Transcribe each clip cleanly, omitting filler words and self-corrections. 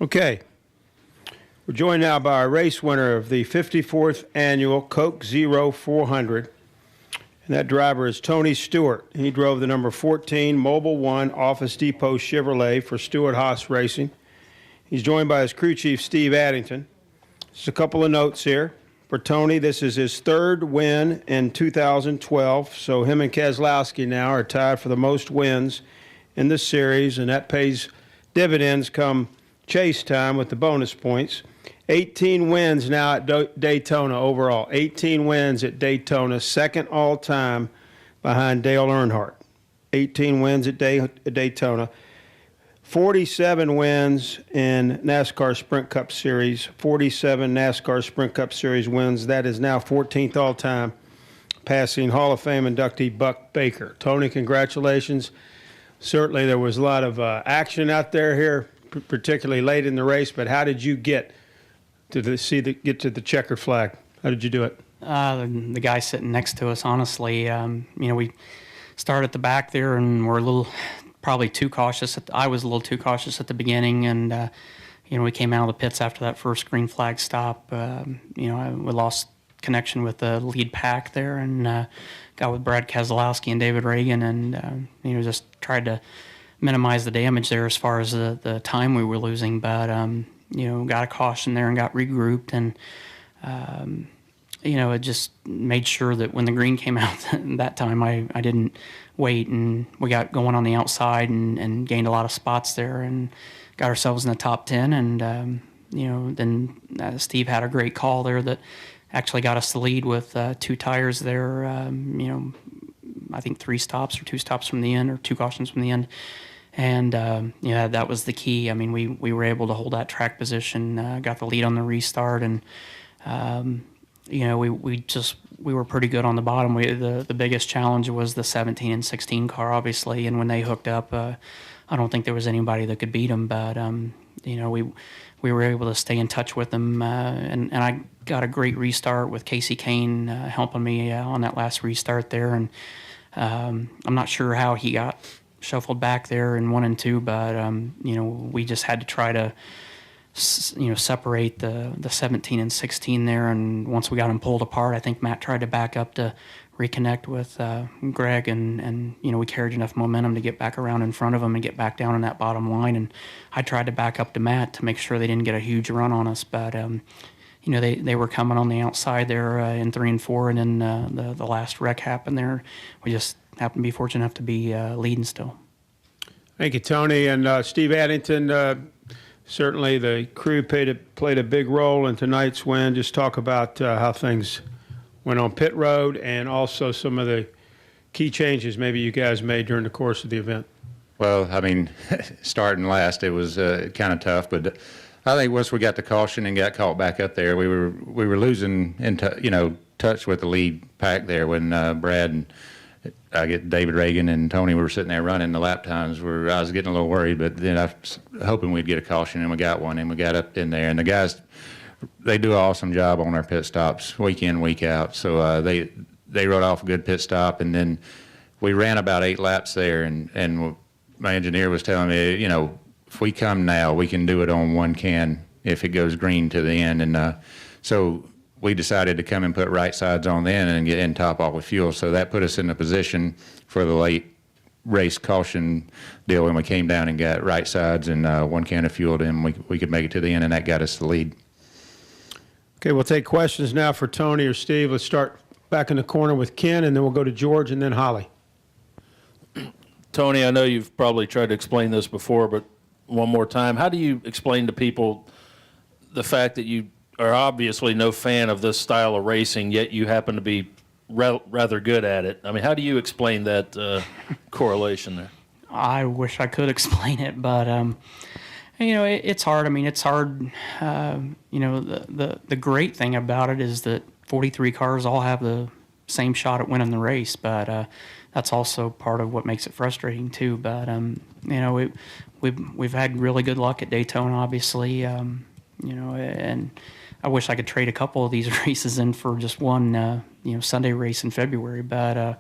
Okay, we're joined now by our race winner of the 54th annual Coke Zero 400, and that driver is Tony Stewart. He drove the number 14 Mobile One Office Depot Chevrolet for Stewart Haas Racing. He's joined by his crew chief, Steve Addington. Just a couple of notes here. For Tony, this is his third win in 2012, so him and Keselowski now are tied for the most wins in this series, and that pays dividends come chase time with the bonus points. 18 wins now at Daytona overall. 18 wins at Daytona, second all-time behind Dale Earnhardt. 18 wins at Daytona. 47 wins in NASCAR Sprint Cup Series. 47 NASCAR Sprint Cup Series wins. That is now 14th all-time, passing Hall of Fame inductee Buck Baker. Tony, congratulations. Certainly there was a lot of action out there here, particularly late in the race, but how did you get to the checkered flag? How did you do it? The guy sitting next to us, honestly, we started at the back there and we're probably too cautious. I was a little too cautious at the beginning, and we came out of the pits after that first green flag stop. We lost connection with the lead pack there, and got with Brad Keselowski and David Reagan, and just tried to minimize the damage there as far as the time we were losing. But got a caution there and got regrouped, and it just made sure that when the green came out that time, I didn't wait, and we got going on the outside and gained a lot of spots there and got ourselves in the top 10. And then Steve had a great call there that actually got us the lead with 2 tires there. I think 3 stops or 2 stops from the end, or 2 cautions from the end. And that was the key. I mean, we were able to hold that track position, got the lead on the restart, and we were pretty good on the bottom. The biggest challenge was the 17 and 16 car, obviously, and when they hooked up, I don't think there was anybody that could beat them. But we were able to stay in touch with them, and I got a great restart with Casey Kane helping me on that last restart there. And I'm not sure how he got shuffled back there in 1 and 2, but we just had to try to separate the 17 and 16 there. And once we got them pulled apart, I think Matt tried to back up to reconnect with Greg, and we carried enough momentum to get back around in front of them and get back down in that bottom line. And I tried to back up to Matt to make sure they didn't get a huge run on us, but they were coming on the outside there in 3 and 4, and then the last wreck happened there. We just happened to be fortunate enough to be leading still. Thank you, Tony. And Steve Addington, certainly the crew played a big role in tonight's win. Just talk about how things went on pit road, and also some of the key changes maybe you guys made during the course of the event. Well, I mean, starting last, it was kind of tough, but I think once we got the caution and got caught back up there, we were losing touch with the lead pack there when Brad and I get David Reagan and Tony were sitting there running the lap times. I was getting a little worried, but then I was hoping we'd get a caution, and we got one, and we got up in there. And the guys, they do an awesome job on their pit stops week in, week out. So they wrote off a good pit stop, and then we ran about 8 laps there, and my engineer was telling me, if we come now, we can do it on 1 can if it goes green to the end. And so we decided to come and put right sides on then and get in top off with fuel. So that put us in a position for the late race caution deal when we came down and got right sides and 1 can of fuel in. We could make it to the end, and that got us the lead. Okay, we'll take questions now for Tony or Steve. Let's start back in the corner with Ken, and then we'll go to George and then Holly. Tony, I know you've probably tried to explain this before, but one more time, how do you explain to people the fact that you are obviously no fan of this style of racing, yet you happen to be rather good at it? I mean, how do you explain that correlation there? I wish I could explain it, but it's hard. I mean, it's hard. The great thing about it is that 43 cars all have the same shot at winning the race, but that's also part of what makes it frustrating too. But we've had really good luck at Daytona, obviously. And I wish I could trade a couple of these races in for just one, Sunday race in February. But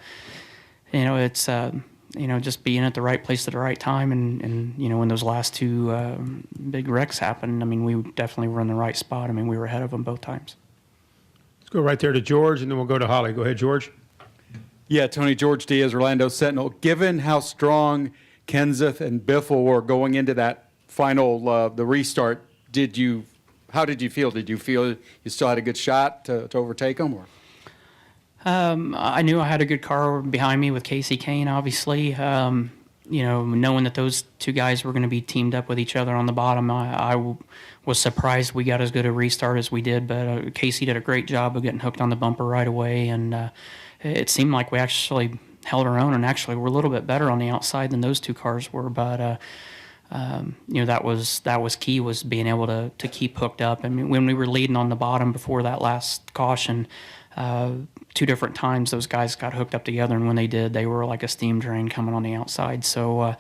it's just being at the right place at the right time, and when those last two big wrecks happened, I mean, we definitely were in the right spot. I mean, we were ahead of them both times. Let's go right there to George, and then we'll go to Holly. Go ahead, George. Yeah, Tony, George Diaz, Orlando Sentinel. Given how strong Kenseth and Biffle were going into that final, the restart, how did you feel? Did you feel you still had a good shot to overtake them? Or? I knew I had a good car behind me with Casey Kane, obviously. Knowing that those two guys were going to be teamed up with each other on the bottom, I was surprised we got as good a restart as we did. But Casey did a great job of getting hooked on the bumper right away, and it seemed like we actually held our own, and actually we're a little bit better on the outside than those two cars were. But that was key, was being able to keep hooked up. I mean, when we were leading on the bottom before that last caution, two different times those guys got hooked up together, and when they did, they were like a steam drain coming on the outside. So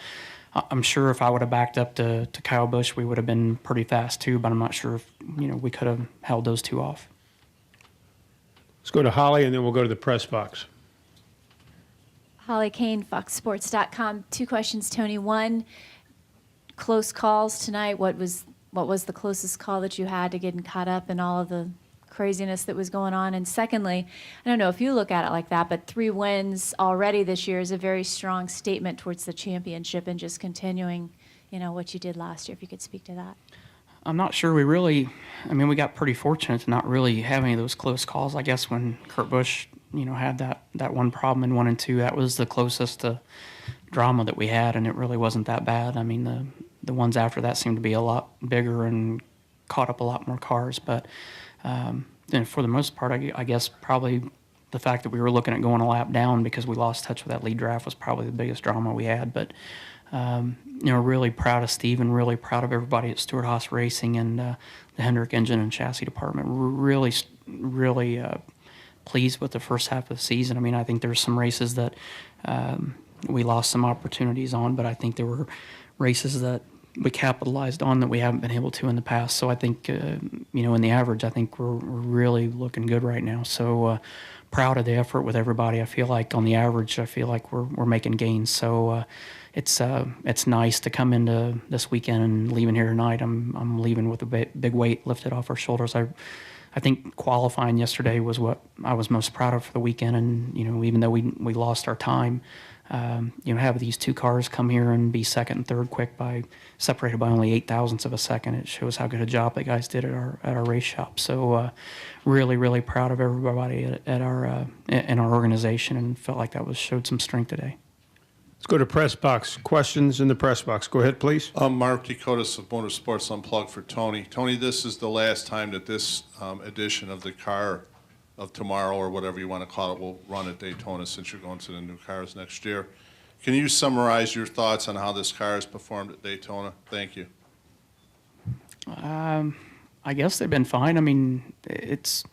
I'm sure if I would have backed up to Kyle Busch, we would have been pretty fast too, but I'm not sure if we could have held those two off. Let's go to Holly, and then we'll go to the press box. Holly Kane, FoxSports.com. Two questions, Tony. One, close calls tonight. What was the closest call that you had to getting caught up in all of the craziness that was going on? And secondly, I don't know if you look at it like that, but 3 wins already this year is a very strong statement towards the championship and just continuing, what you did last year. If you could speak to that. I'm not sure we got pretty fortunate to not really have any of those close calls. I guess when Kurt Busch, had that one problem in 1 and 2, that was the closest to drama that we had, and it really wasn't that bad. I mean, the ones after that seemed to be a lot bigger and caught up a lot more cars. But then for the most part, I guess probably the fact that we were looking at going a lap down because we lost touch with that lead draft was probably the biggest drama we had. But really proud of Steve and really proud of everybody at Stewart Haas Racing and the Hendrick Engine and Chassis Department. We're really pleased with the first half of the season. I mean, I think there's some races that we lost some opportunities on, but I think there were races that we capitalized on that we haven't been able to in the past. So I think, in the average, I think we're really looking good right now. So proud of the effort with everybody. I feel like on the average, we're making gains. So it's nice to come into this weekend and leaving here tonight. I'm leaving with a big weight lifted off our shoulders. I think qualifying yesterday was what I was most proud of for the weekend. And, even though we lost our time, have these two cars come here and be second and third quick separated by only 8 thousandths of a second. It shows how good a job the guys did at our race shop. So really, really proud of everybody in our organization, and felt like that showed some strength today. Let's go to press box. Questions in the press box. Go ahead, please. I'm Mark Decotis of Motorsports Unplugged for Tony. Tony, this is the last time that this edition of the car of tomorrow, or whatever you want to call it, will run at Daytona, since you're going to the new cars next year. Can you summarize your thoughts on how this car has performed at Daytona? Thank you. I guess they've been fine. I mean, it's,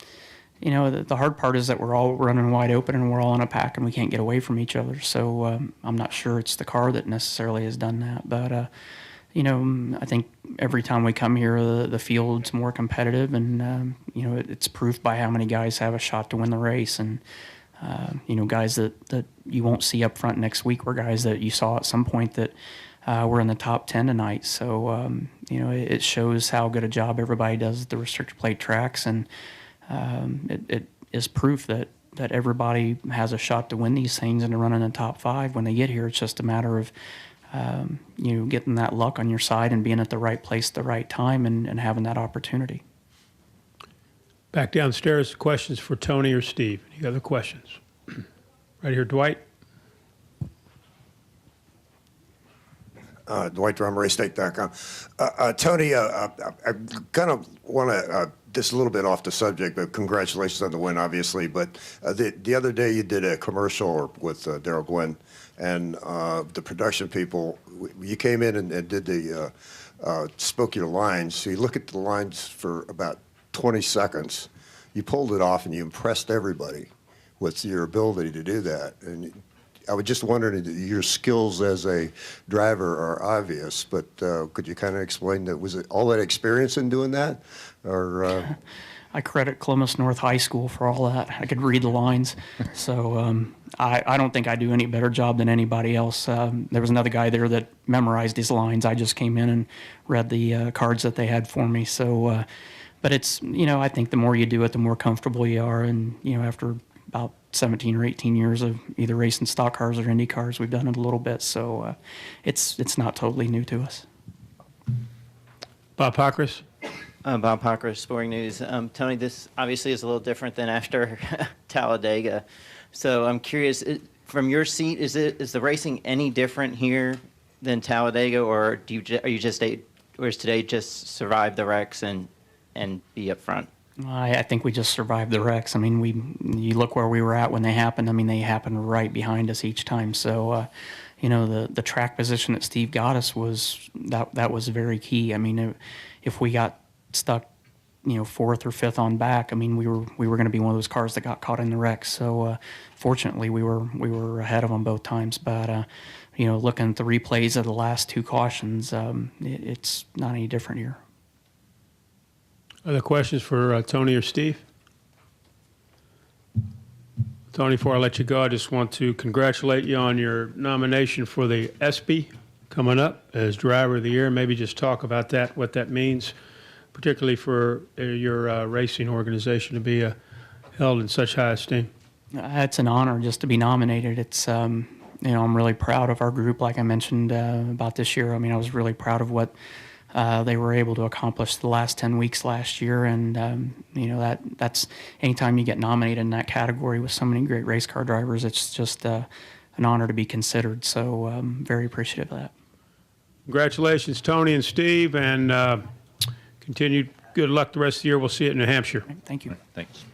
the hard part is that we're all running wide open and we're all in a pack and we can't get away from each other. So I'm not sure it's the car that necessarily has done that. But, I think every time we come here, the field's more competitive, and, it's proof by how many guys have a shot to win the race. And, guys that you won't see up front next week were guys that you saw at some point that were in the top 10 tonight. So, it shows how good a job everybody does at the restrictor plate tracks. And it is proof that everybody has a shot to win these things and to run in the top 5 when they get here. It's just a matter of getting that luck on your side and being at the right place at the right time and having that opportunity. Back downstairs, questions for Tony or Steve. Any other questions? Right here, Dwight. Dwight Drummer, RaceTech.com. Tony, I kind of want to, just a little bit off the subject, but congratulations on the win, obviously. But the other day you did a commercial with Daryl Gwynn and the production people. You came in and did spoke your lines. So you look at the lines for about 20 seconds. You pulled it off and you impressed everybody with your ability to do that. And I was just wondering, your skills as a driver are obvious, but could you kind of explain that? Was it all that experience in doing that, or? I credit Columbus North High School for all that. I could read the lines. So I don't think I do any better job than anybody else. There was another guy there that memorized his lines. I just came in and read the cards that they had for me. So, but it's, I think the more you do it, the more comfortable you are. And, after about 17 or 18 years of either racing stock cars or Indy cars, we've done it a little bit. So it's not totally new to us. Bob Pockris? Bob Pockris, Sporting News. Tony, this obviously is a little different than after Talladega. So I'm curious, from your seat, is the racing any different here than Talladega, or or is today just survive the wrecks and be up front? I think we just survived the wrecks. I mean, you look where we were at when they happened. I mean, they happened right behind us each time. So, the track position that Steve got us that was very key. I mean, if we got stuck, fourth or fifth on back, I mean, we were going to be one of those cars that got caught in the wrecks. So, fortunately, we were ahead of them both times. But, looking at the replays of the last two cautions, it's not any different here. Other questions for Tony or Steve? Tony, before I let you go, I just want to congratulate you on your nomination for the ESPY coming up as Driver of the Year. Maybe just talk about that, what that means, particularly for your racing organization to be held in such high esteem. It's an honor just to be nominated. It's, I'm really proud of our group, like I mentioned about this year. I mean, I was really proud of what they were able to accomplish the last 10 weeks last year. And, that's anytime you get nominated in that category with so many great race car drivers, it's just an honor to be considered. So I'm very appreciative of that. Congratulations, Tony and Steve, and continued good luck the rest of the year. We'll see you at New Hampshire. Thank you. Thanks.